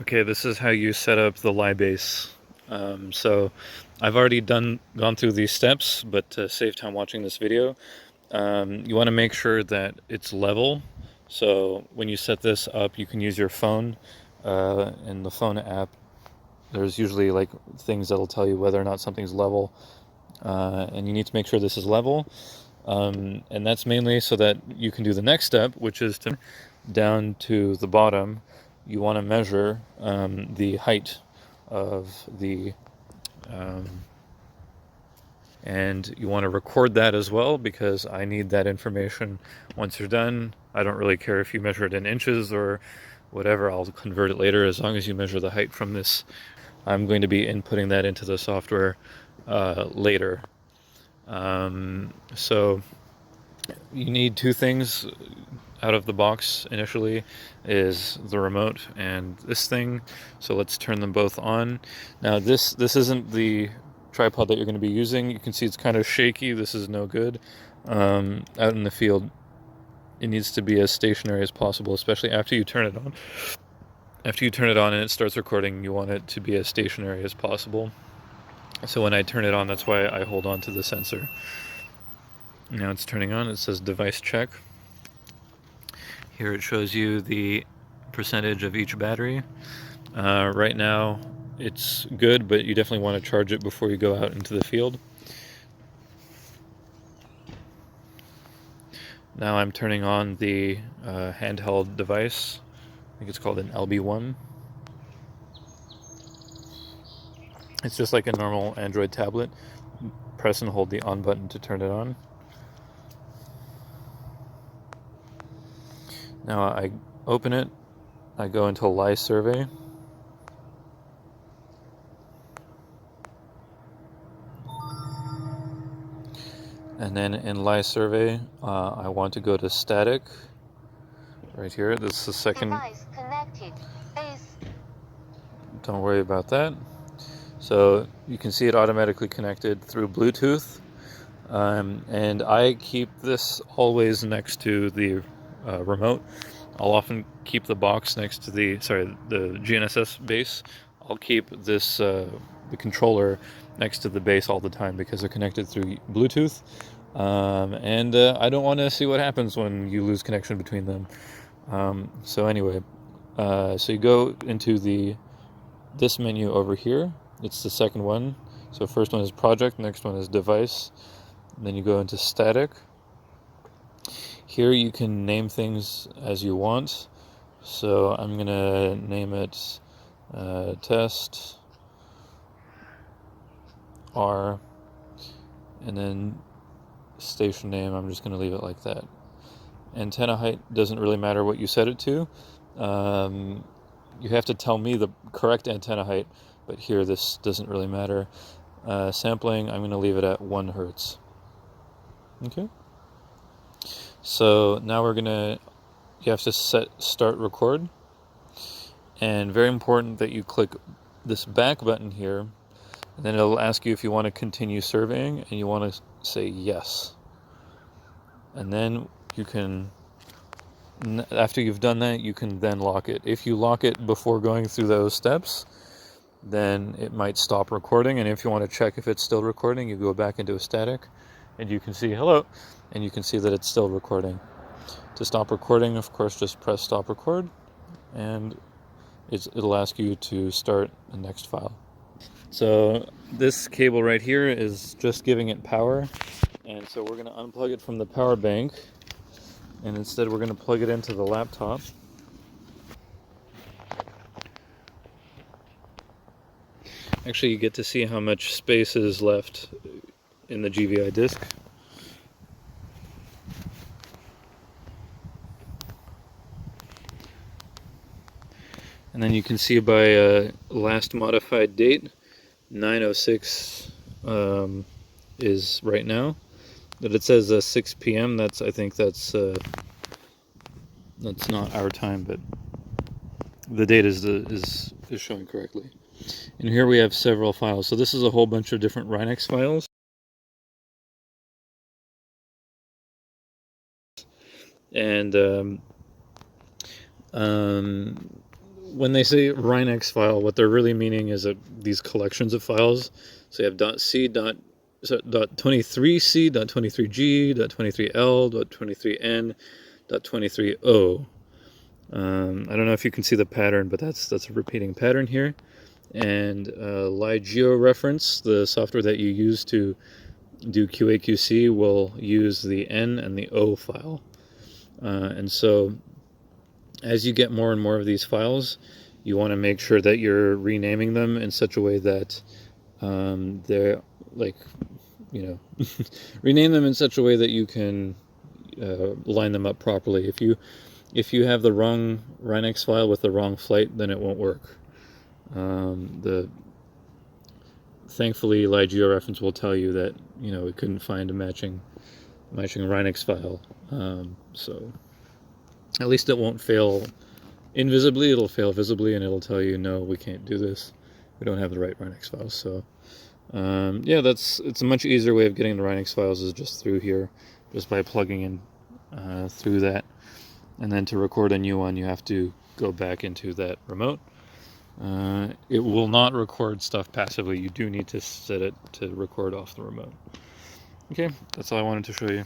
Okay, this is how you set up the Libase. So I've already gone through these steps, but to save time watching this video, you want to make sure that it's level. So when you set this up, you can use your phone. In the phone app, there's usually like things that'll tell you whether or not something's level, and you need to make sure this is level. And that's mainly so that you can do the next step, which is to down to the bottom. You want to measure the height of the um, and you want to record that as well, because I need that information once you're done. I don't really care if you measure it in inches or whatever, I'll convert it later. As long as you measure the height from this, I'm going to be inputting that into the software later. So you need two things out of the box initially, is the remote and this thing. So let's turn them both on. Now this isn't the tripod that you're going to be using. You can see it's kind of shaky. This is no good. Out in the field, it needs to be as stationary as possible, especially after you turn it on. After you turn it on and it starts recording, you want it to be as stationary as possible. So when I turn it on, that's why I hold on to the sensor. Now it's turning on. It says device check. Here it shows you the percentage of each battery. Right now it's good, but you definitely want to charge it before you go out into the field. Now I'm turning on the handheld device. I think it's called an LB1. It's just like a normal Android tablet. Press and hold the on button to turn it on. Now I open it, I go into Live Survey. And then in Live Survey, I want to go to static. Right here, this is the second. Device connected. Don't worry about that. So you can see it automatically connected through Bluetooth. And I keep this always next to the remote. I'll often keep the box next to the GNSS base. I'll keep this the controller next to the base all the time because they're connected through Bluetooth. And I don't want to see what happens when you lose connection between them. So anyway, so you go into this menu over here. It's the second one. So first one is project, next one is device. Then you go into static. Here you can name things as you want. So I'm gonna name it test R, and then station name, I'm just gonna leave it like that. Antenna height doesn't really matter what you set it to. You have to tell me the correct antenna height, but here this doesn't really matter. Sampling, I'm gonna leave it at 1 Hertz. Okay. So now you have to start record. And very important that you click this back button here, and then it'll ask you if you want to continue surveying, and you want to say yes. And then you can, after you've done that, you can then lock it. If you lock it before going through those steps, then it might stop recording. And if you want to check if it's still recording, you go back into a static, and you can see hello, and you can see that it's still recording. To stop recording, of course, just press stop record, and it'll ask you to start the next file. So this cable right here is just giving it power, and so we're going to unplug it from the power bank, and instead we're going to plug it into the laptop. Actually, you get to see how much space is left in the GVI disk. And then you can see by last modified date, 9:06 is right now. That it says 6 p.m. I think that's not our time, but the date is showing correctly. And here we have several files. So this is a whole bunch of different rinex files. And when they say rinex file, what they're really meaning is that these collections of files. So you have .c, .23c, .23g, .23l, .23n, .23o. I don't know if you can see the pattern, but that's a repeating pattern here. And LiGeoReference, the software that you use to do QA/QC, will use the N and the O file. And so as you get more and more of these files, you want to make sure that you're renaming them in such a way that they're like, rename them in such a way that you can line them up properly. If you have the wrong rinex file with the wrong flight, then it won't work. Thankfully, LiGeoReference will tell you that it couldn't find a matching rinex file. So at least it won't fail invisibly. It'll fail visibly, and it'll tell you, no, we can't do this. We don't have the right rinex files. So yeah, it's a much easier way of getting the rinex files is just through here, just by plugging in through that. And then to record a new one, you have to go back into that remote. It will not record stuff passively. You do need to set it to record off the remote. Okay, that's all I wanted to show you.